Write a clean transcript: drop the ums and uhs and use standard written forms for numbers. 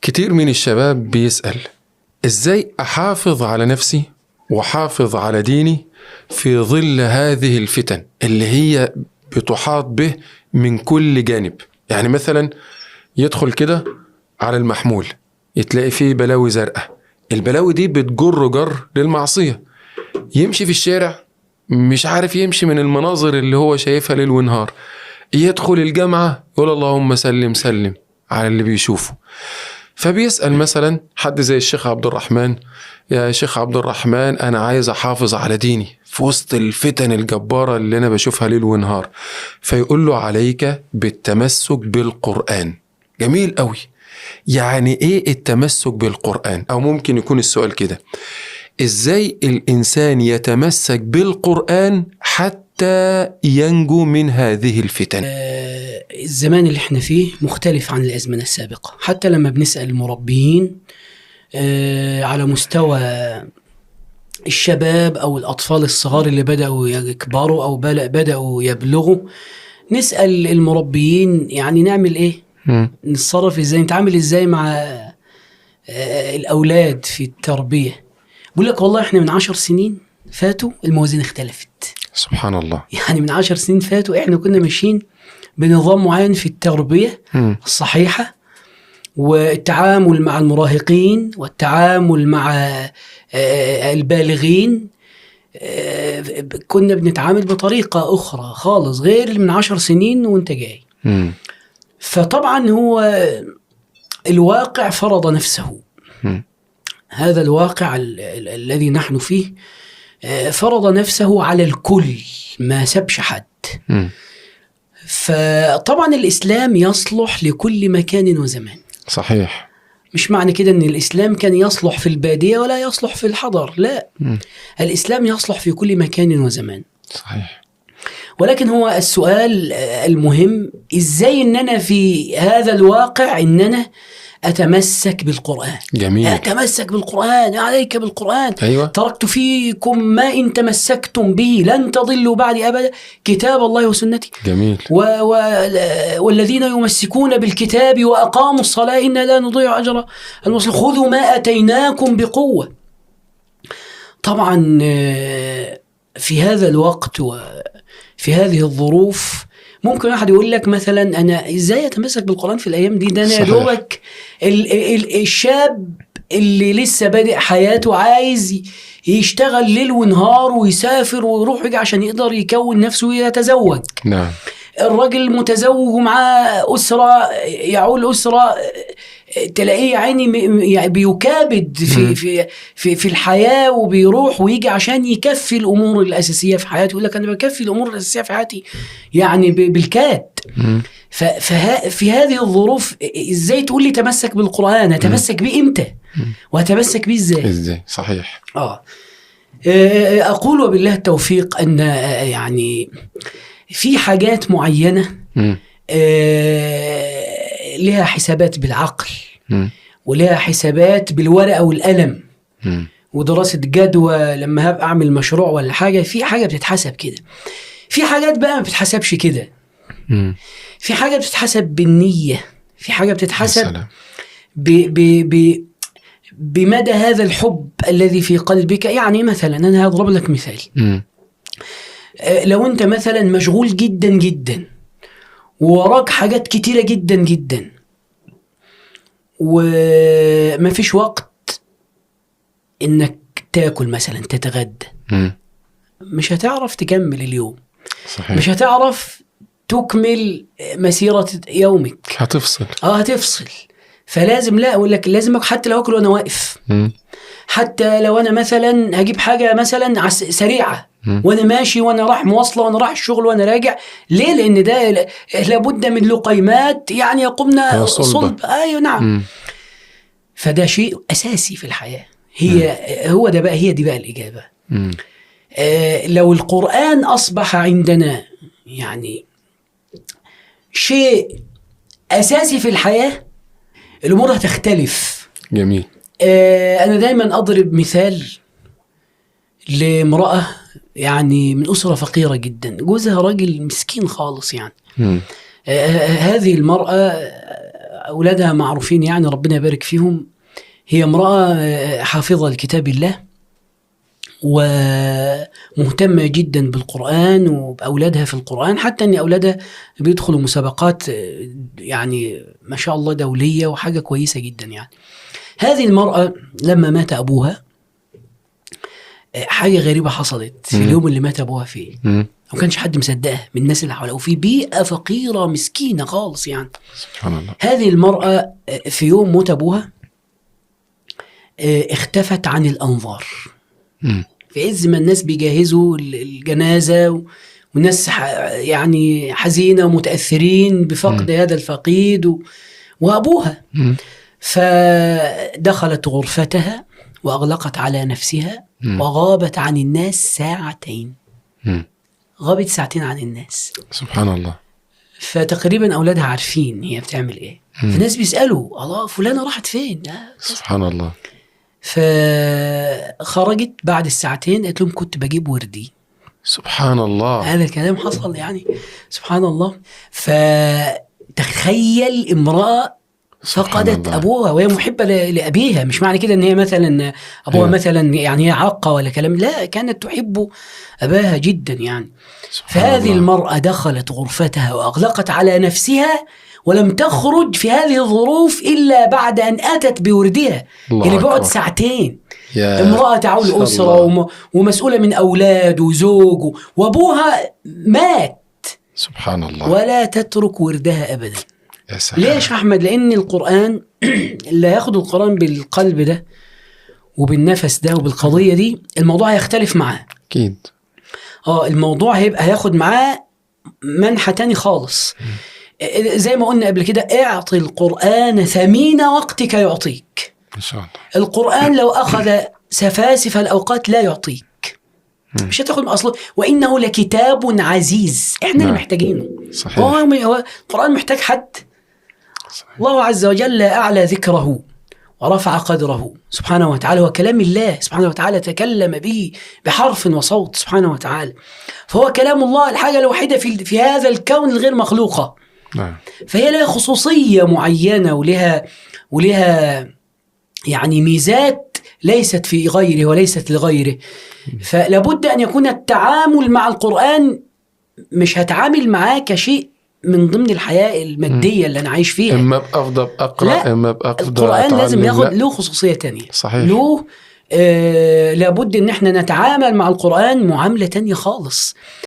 كتير من الشباب بيسأل إزاي أحافظ على نفسي وحافظ على ديني في ظل هذه الفتن اللي هي بتحاط به من كل جانب. يعني مثلا يدخل كده على المحمول يتلاقي فيه بلاوي زرقاء، البلاوي دي بتجر للمعصية. يمشي في الشارع مش عارف يمشي من المناظر اللي هو شايفها ليل ونهار. يدخل الجامعة يقول اللهم سلم سلم على اللي بيشوفه. فبيسأل مثلا حد زي الشيخ عبد الرحمن: يا شيخ عبد الرحمن، أنا عايز أحافظ على ديني في وسط الفتن الجبارة اللي أنا بشوفها ليل ونهار. فيقول له: عليك بالتمسك بالقرآن. جميل قوي. يعني إيه التمسك بالقرآن؟ أو ممكن يكون السؤال كده: إزاي الإنسان يتمسك بالقرآن حتى ينجو من هذه الفتن؟ الزمان اللي احنا فيه مختلف عن الأزمنة السابقة. حتى لما بنسأل المربيين على مستوى الشباب أو الأطفال الصغار اللي بدأوا يكبروا أو بدأوا يبلغوا، نسأل المربيين يعني نعمل إيه؟ نتصرف إزاي؟ نتعامل إزاي مع الأولاد في التربية؟ بقول لك والله إحنا من 10 سنين فاتوا الموازين اختلفت. سبحان الله. يعني من 10 سنين فاتوا إحنا كنا ماشيين بنظام معين في التربية الصحيحة والتعامل مع المراهقين والتعامل مع البالغين. كنا بنتعامل بطريقة أخرى خالص غير من 10 سنين وانت جاي. فطبعا هو الواقع فرض نفسه. هذا الواقع الذي نحن فيه فرض نفسه على الكل، ما سبش حد. فطبعا الإسلام يصلح لكل مكان وزمان. صحيح. مش معنى كده أن الإسلام كان يصلح في البادية ولا يصلح في الحضر، لا. الإسلام يصلح في كل مكان وزمان. صحيح. ولكن هو السؤال المهم: إزاي أننا في هذا الواقع أننا أتمسك بالقرآن؟ جميل. أتمسك بالقرآن، عليك بالقرآن. أيوة. تركت فيكم ما إن تمسكتم به لن تضلوا بعد أبدا، كتاب الله وسنتي. جميل. والذين يمسكون بالكتاب وأقاموا الصلاة إن لا نضيع أجر المصلحين، خذوا ما أتيناكم بقوة. طبعا في هذا الوقت وفي هذه الظروف ممكن أحد يقول لك مثلا: أنا إزاي أتمسك بالقرآن في الأيام دي؟ ده أنا يدوبك الشاب اللي لسه بادئ حياته عايز يشتغل ليل ونهار ويسافر ويروح يجي عشان يقدر يكون نفسه ويتزوج. نعم. الراجل متزوج ومعاه أسرة، يعول أسرة، تلاقيه يعني بيكابد في الحياة وبيروح ويجي عشان يكفي الأمور الأساسية في حياته. يقول لك أنا بكفي الأمور الأساسية في حياتي يعني بالكاد. ففي هذه الظروف إزاي تقول لي تمسك بالقرآن؟ أتمسك بيه إمتى؟ وأتمسك بيه إزاي؟ صحيح. أقول وبالله التوفيق أن يعني في حاجات معينة لها حسابات بالعقل ولها حسابات بالورقة والقلم ودراسة جدوى. لما هبقى أعمل مشروع ولا حاجة، في حاجة بتتحسب كده، في حاجات بقى ما بتتحسبش كده. في حاجة بتتحسب بالنية، في حاجة بتتحسب بمدى هذا الحب الذي في قلبك. يعني مثلا أنا هضرب لك مثال. لو أنت مثلا مشغول جدا جدا ووراك حاجات كتيرة جدا جدا وما فيش وقت إنك تاكل مثلا تتغدى، مش هتعرف تكمل اليوم. صحيح. مش هتعرف تكمل مسيرة يومك، هتفصل. هتفصل. فلازم، لا أقول لك لازم حتى لو أكل وأنا واقف، حتى لو أنا مثلا هجيب حاجة مثلا سريعة وأنا ماشي وأنا راح مواصلة وأنا راح الشغل وأنا راجع. ليه؟ لأن ده لابد من لقيمات يعني يقومنا صلب. أيوة نعم. فده شيء أساسي في الحياة. هو ده بقى، هي دي بقى الإجابة. لو القرآن أصبح عندنا يعني شيء أساسي في الحياة، الأمور هتختلف. جميل. أنا دايما أضرب مثال لامرأة يعني من أسرة فقيرة جدا، جوزها راجل مسكين خالص يعني. هذه المرأة أولادها معروفين يعني ربنا يبارك فيهم. هي امرأة حافظة لكتاب الله ومهتمة جدا بالقرآن وبأولادها في القرآن، حتى أن أولادها بيدخلوا مسابقات يعني ما شاء الله دولية وحاجة كويسة جدا يعني. هذه المرأة لما مات أبوها حاجة غريبة حصلت في اليوم اللي مات أبوها فيه. ما كانش حد مصدقها من الناس اللي حواليها، وفي بيئة فقيرة مسكينة خالص يعني. سبحان الله. هذه المرأة في يوم موت أبوها اختفت عن الأنظار في عز ما الناس بيجهزوا الجنازة والناس يعني حزينة ومتأثرين بفقد هذا الفقيد وأبوها. فدخلت غرفتها وأغلقت على نفسها وغابت عن الناس ساعتين. غابت ساعتين عن الناس. سبحان الله. فتقريبا أولادها عارفين هي بتعمل إيه. فالناس بيسألوا الله فلانة راحت فين؟ سبحان الله. فخرجت بعد الساعتين قالت لهم كنت بجيب وردي. سبحان الله. هذا الكلام حصل يعني. سبحان الله. فتخيل امرأة فقدت أبوها وهي محبة لأبيها. مش معنى كده أن هي مثلا أبوها مثلا يعني هي عاقة ولا كلام، لا، كانت تحب أباها جدا يعني. فهذه المرأة دخلت غرفتها وأغلقت على نفسها ولم تخرج في هذه الظروف إلا بعد أن أتت بوردها اللي بعد ساعتين. امرأة تعول أسرة ومسؤولة من أولاد وزوج وأبوها مات. سبحان الله. ولا تترك وردها أبدا. يا ليش أحمد؟ لأن القرآن اللي ياخد القرآن بالقلب ده وبالنفس ده وبالقضية دي الموضوع هيختلف معاه أكيد. الموضوع هياخد معاه منحة تاني خالص. زي ما قلنا قبل كده اعطي القرآن ثمين وقتك يعطيك إن شاء الله. القرآن لو أخذ سفاسف الأوقات لا يعطيك، مش هتاخد أصله. وإنه لكتاب عزيز احنا اللي محتاجينه. صحيح. هو القرآن محتاج حد. صحيح. الله عز وجل أعلى ذكره ورفع قدره سبحانه وتعالى، وكلام الله سبحانه وتعالى تكلم به بحرف وصوت سبحانه وتعالى، فهو كلام الله الحاجة الوحيدة في هذا الكون الغير مخلوقة. فهي لها خصوصية معينة ولها يعني ميزات ليست في غيره وليست لغيره. فلابد أن يكون التعامل مع القرآن مش هتعامل معاه كشيء من ضمن الحياة المادية اللي أنا عايش فيها. إما بأفضل أقرأ إما بأفضل القرآن لازم ياخد له خصوصية تانية. صحيح. له لابد أن احنا نتعامل مع القرآن معاملة تانية خالص.